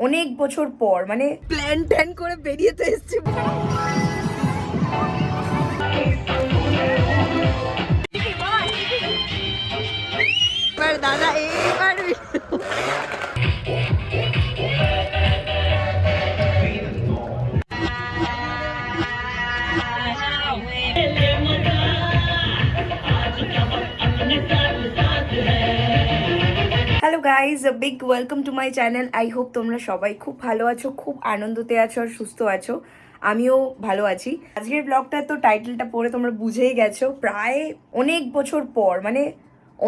অনেক বছর পর মানে প্ল্যান ট্যান করে বেরিয়ে তো এসছি। এবার দাদা এইবার hello guys, big welcome to my channel. I hope তোমরা সবাই খুব ভালো আছো, খুব আনন্দতে আছো আর সুস্থ আছো। আমিও ভালো আছি। আজকের ব্লগটা তো টাইটেলটা পড়ে তোমরা বুঝেই গেছো, প্রায় অনেক বছর পর মানে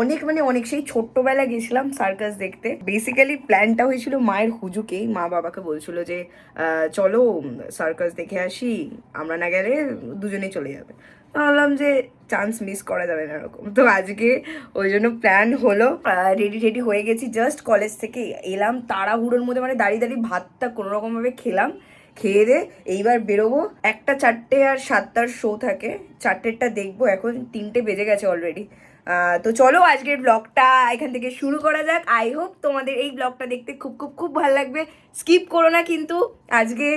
অনেক সেই ছোট্টবেলা গেছিলাম সার্কাস দেখতে। বেসিক্যালি প্ল্যানটা হয়েছিল মায়ের হুজুকেই, মা বাবাকে বলছিল যে চলো সার্কাস দেখে আসি, আমরা না গেলে দুজনেই চলে যাবে। ভাবলাম যে চান্স মিস করা যাবে না এরকম, তো আজকে ওই জন্য প্ল্যান হলো। রেডি হয়ে গেছি, জাস্ট কলেজ থেকে এলাম তাড়াহুড়োর মধ্যে, মানে দাঁড়িয়ে ভাতটা কোনোরকমভাবে খেলাম, খেয়ে দে এইবার বেরোবো। 1টা 4টে আর 7টার শো থাকে, 4টেরটা দেখবো। এখন 3টে বেজে গেছে অলরেডি। তো চলো আজকের ব্লগটা এখান থেকে শুরু করা যাক। আই হোপ তোমাদের এই ব্লগটা দেখতে খুব খুব খুব ভালো লাগবে, স্কিপ করো না কিন্তু। আজকে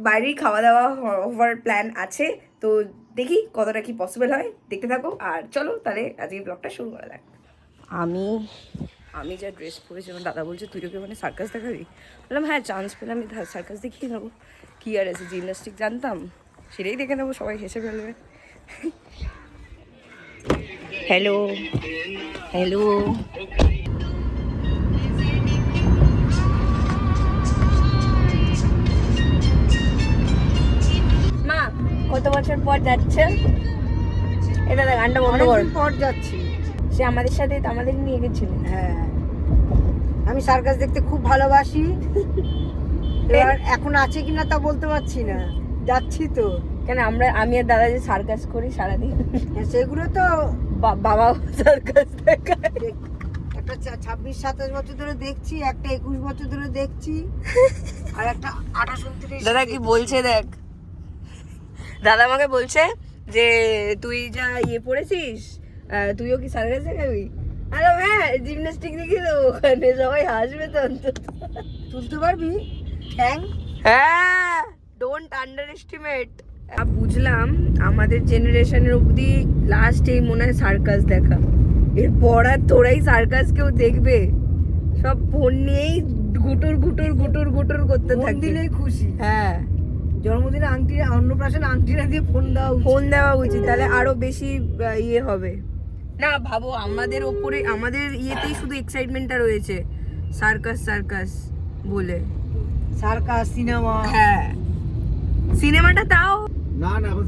বাইরেই খাওয়া দাওয়া হওয়ার প্ল্যান আছে, তো দেখি কতটা কি পসিবল হয়, দেখতে থাকো। আর চলো তাহলে আজকের ব্লগটা শুরু করা যাক। আমি যা ড্রেস পরেছিলাম, দাদা বলছে তুই ওকে মানে সার্কাস দেখাবি? বললাম হ্যাঁ, চান্স পেলে আমি সার্কাস দেখিয়ে নেবো। কি আর আছে, জিমন্যাস্টিক জানতাম, সেটাই দেখে নেবো, সবাই হেসে ফেলবে। হ্যালো হ্যালো, মা কত বছর পর যাচ্ছে? এটা দেখ, গানটা বন্ধ কর। পর যাচ্ছি। সে আমাদের সাথে আমাদের নিয়ে গেছিল। হ্যাঁ, আমি সার্কাস দেখতে খুব ভালোবাসি। এবার এখন আছে কিনা তা বলতে পারছি না, যাচ্ছি তো। কেন আমি আর দাদা যে সার্কাস করি সারাদিন, সেগুলো তো বাবা সার্কাস দেখায়। একটা 26-27 বছর ধরে দেখছি, একটা 21 বছর ধরে দেখছি, আর একটা 28-29। দাদা কি বলছে দেখ, দাদা আমাকে বলছে যে তুই যা পড়েছিস, তুইও কি সার্কাস দেখাবি? আরে হ্যাঁ, জিমন্যাস্টিক দেখিয়ে দেবো, ওখানে সবাই হাসবে তো অন্তত। তুলতে পারবি ঠ্যাং? হ্যাঁ, ডোন্ট আন্ডার এস্টিমেট। বুঝলাম আমাদের জেনারেশনের অবধি লাস্ট এই মনে হয় সার্কাস দেখা, এরপর আর তোরাই সার্কাস কেউ দেখবে? সব ফোন নিয়েই গুটুর গুটুর গুটুর গুটুর করতে ফোন থাকে। দিলেই খুশি। হ্যাঁ, জন্মদিনে আংটি, অন্নপ্রাশনে আংটি না দিয়ে ফোন দেওয়া উচিত, তাহলে আরো বেশি হবে। না ভাবো, আমাদের ওপরে আমাদের ইয়েতেই শুধু এক্সাইটমেন্টটা রয়েছে সার্কাস বলে। সার্কাস সিনেমা, হ্যাঁ সিনেমাটা তাও না এখন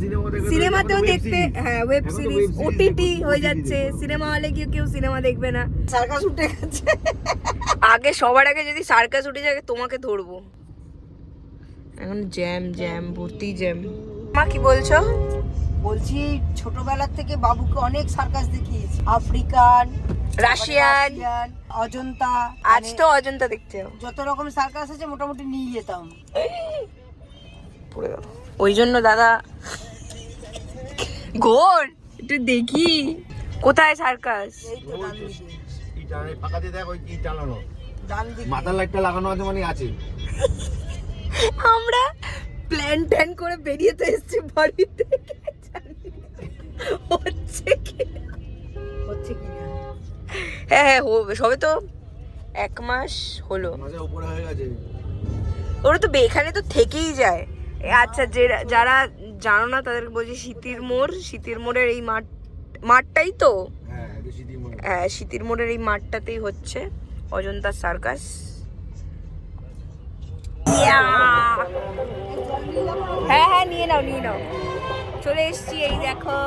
সিনেমাতেও দেখতে, হ্যাঁ ওয়েব সিরিজ ওটিটি হয়ে যাচ্ছে, সিনেমা হলে কেউ সিনেমা দেখবে না। সার্কাস উঠে গেছে। আগে সবার আগে যদি সার্কাস উঠে যায় তোমাকে ধরবো। এখন জ্যাম ভর্তি জ্যাম। মা কি বলছো? বলছি ছোটবেলার থেকে বাবুকে অনেক সার্কাস দেখিয়েছি, আফ্রিকান, রাশিয়ান, অজন্তা, আজ তো অজন্তা দেখতে হবে। যত রকম সার্কাস আছে মোটামুটি নিয়ে যেতাম। পড়ে গেল, ওই জন্য দাদা ঘোর একটু দেখি কোথায় সার্কাস। এই তো ডান দিকে, কি টানে ফাঁকা দিয়ে দেখ, ওই কি চালানো ডান দিকে। মাথার লাইটটা লাগানো আছে মানে আছে। আমরা প্ল্যান ট্যান করে বেরিয়ে তো এসেছি বাড়ি থেকে, হচ্ছে কি না? হ্যাঁ সবে তো 1 মাস হলো। মাঝে উপরে হয়ে গেছে। ওরা তো এখানে তো থেকেই যায়। আচ্ছা, যারা জানো না তাদেরকে বলছি, শীতির মোড়ের এই মাঠটাই তো, হ্যাঁ এটা সিটি মোড়। হ্যাঁ শীতির মোড়ের এই মাঠটাতেই হচ্ছে অজন্তা সার্কাস। হ্যাঁ নিয়ে নাও, চলে এসছি, এই দেখো।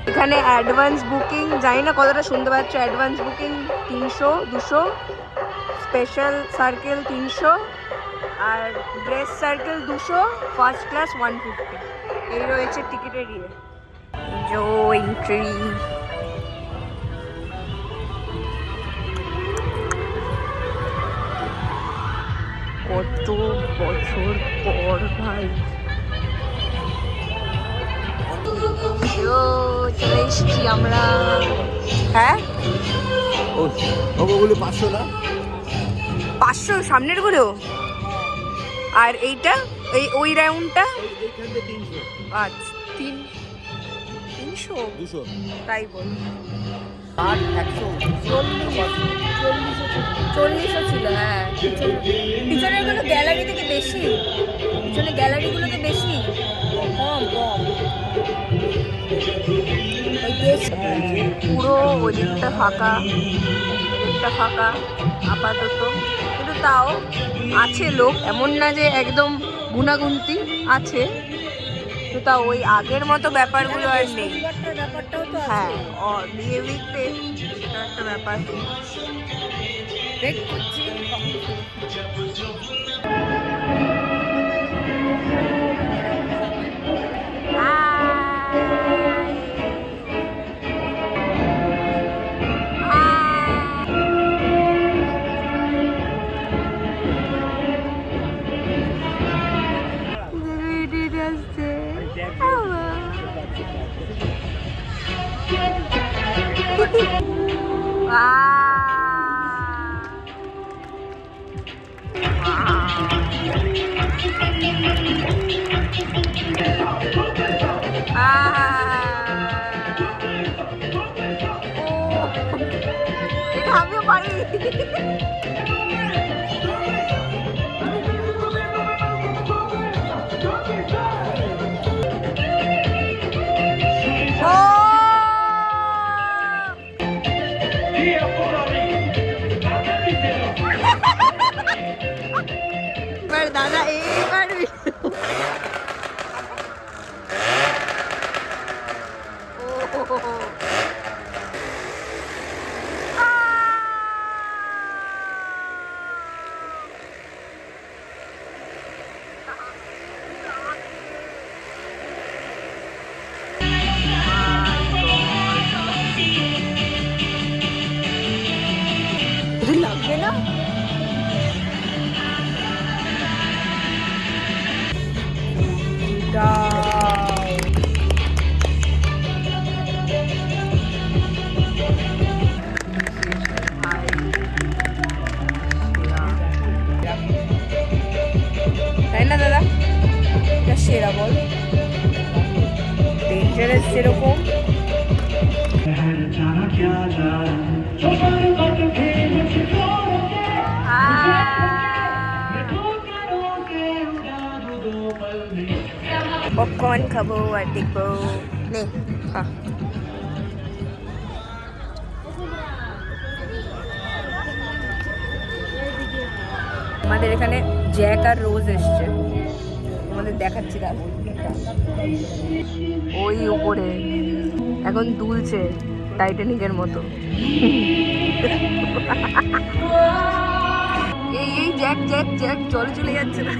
এখানে অ্যাডভান্স বুকিং, জানি না কতটা শুনতে পাচ্ছ, অ্যাডভান্স বুকিং 300-200, স্পেশাল সার্কেল 300, আর ড্রেস সার্কেল 200, ফার্স্ট ক্লাস 150। এই রয়েছে টিকিটের এন্ট্রি। কত বছর পর ভাই, চলে এসছি আমরা। হ্যাঁ ওগুলো 500 না? 500 সামনের গুলো, আর এইটা ওই রাউন্ডটা এইখান থেকে 300। আচ্ছা 300 200। তাই বল। 8 100 40 ছিল। হ্যাঁ পিছনের গুলো গ্যালারি থেকে বেশি, পিছনে গ্যালারিগুলোতে বেশি, কম কম। পুরো ওদিকটা ফাঁকা, ওদিকটা ফাঁকা আপাতত, কিন্তু তাও আছে লোক, এমন না যে একদম গুনাগুনতি আছে, তো তাও ওই আগের মতো ব্যাপারগুলো আর নেই। ব্যাপারটাও তো আছে। হ্যাঁ বিয়ে উইকতে সেটা একটা ব্যাপার। ওয়েট করছি এটা আমিও পারি। এবার দাদা এইবার লাগবে না। তাই না দাদা, এটা সেরা বল, ডেঞ্জারাস যেরকম। পপকর্ন খাবো আর দেখবো। নে খা। আমাদের এখানে জ্যাক আর রোজ এসছে, আমাদের দেখাচ্ছি দাদা, ওই উপরে এখন দুলছে টাইটানিকের মতো। এই এই জ্যাক জ্যাক জ্যাক জলে চলে যাচ্ছে না,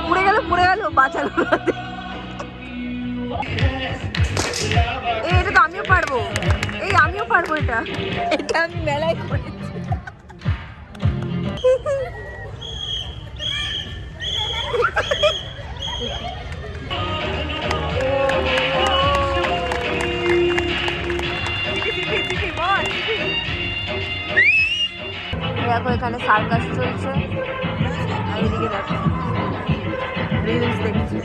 পড়ে গেল বাঁচালো। এটা তো আমিও পারবো, আমিও পারবো, এটা আমি মেলায় করেছি। দেখো এখানে সার্কাস চলছে, আর এদিকে দেখো রিলস দেখছি,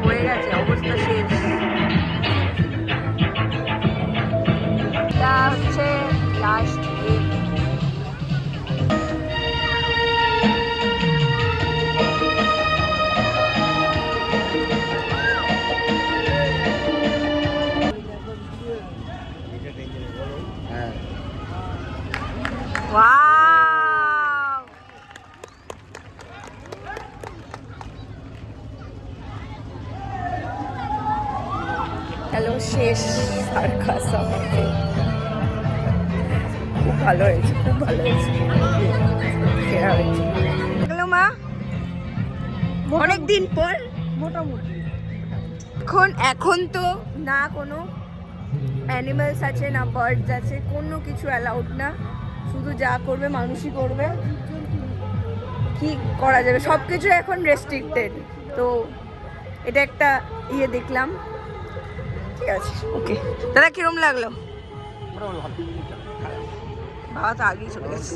হয়ে গেছে অবস্থা শেষ। এটা হচ্ছে লাস্ট গেম। ওয়াও, হ্যালো শেষ সার্কাস আমাকে, খুব ভালো হয়েছে, খুব ভালো হয়েছে, সেরা হয়েছে। হ্যালো মা, অনেকদিন পর মোটামুটি। এখন তো না কোনো অ্যানিমালস আছে না বার্ডস আছে, কোনো কিছু অ্যালাউড না, শুধু যা করবে মানুষই করবে, কি করা যাবে, সব কিছু এখন রেস্ট্রিক্টেড। তো এটা একটা দেখলাম, ঠিক আছে ওকে। দাদা কিরম লাগলো? মোটামুটি ভালো। বাবা তো আগেই চলে গেছে।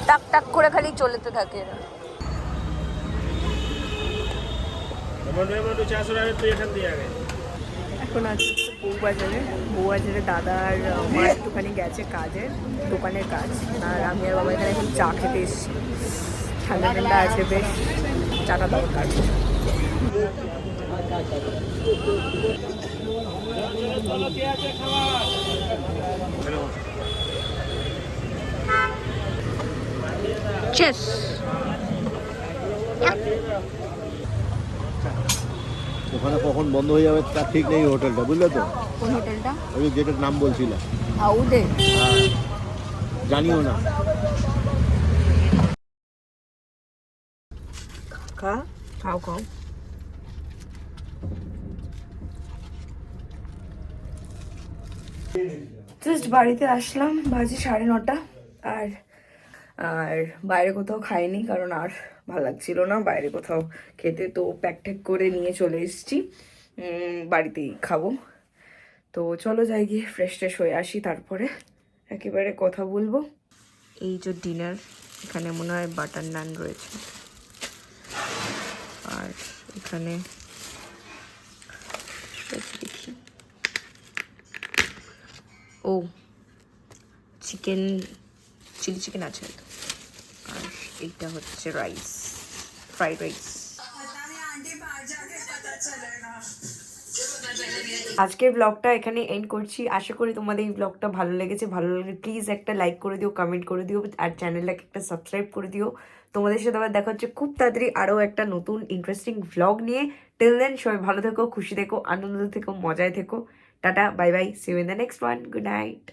টাক টাক করে খালি চলতে থাকে এরা। এখন আছে বউবাজারে দাদা আর মা একটুখানি গেছে কাজে, দোকানের কাজ। আর আমি আর বাবা এখানে এখন চা খেতে এসেছি। ঠান্ডা ঠান্ডা আছে বেশ, চাটা দরকার। চেস ওখানে কখন বন্ধ হয়ে যাবে তার ঠিক নেই হোটেলটা, বুঝলে তো? কোন হোটেলটা? ওই যেটার নাম বলছিলাম, হাউদে? জানিও না। খাও খাও। জাস্ট বাড়িতে আসলাম, বাজে 9:30। আর আর বাইরে কোথাও খাইনি, কারণ আর ভালো লাগছিল না বাইরে কোথাও খেতে। তো প্যাক ট্যাক করে নিয়ে চলে এসেছি, বাড়িতেই খাবো। তো চলো যাই গিয়ে ফ্রেশ ট্রেশ হয়ে আসি, তারপরে একেবারে কথা বলবো। এই যে ডিনার, এখানে মনে হয় বাটার নান রয়েছে, আর এখানে দেখি, ও চিকেন, চিলি চিকেন আছে। আর এইটা হচ্ছে রাইস, ফ্রাইড রাইস। আজকের ব্লগটা এখানে এন্ড করছি। আশা করি তোমাদের এই ব্লগটা ভালো লেগেছে। ভালো লাগলে প্লিজ একটা লাইক করে দিও, কমেন্ট করে দিও, আর চ্যানেলটাকে একটা সাবস্ক্রাইব করে দিও। তোমাদের সাথে আবার দেখা হচ্ছে খুব তাড়াতাড়ি আরও একটা নতুন ইন্টারেস্টিং ব্লগ নিয়ে। টিল দেন সবাই ভালো থেকো, খুশি থেকো, আনন্দ থেকো, মজায় থেকো। টাটা, bye bye, see you in the next one, good night.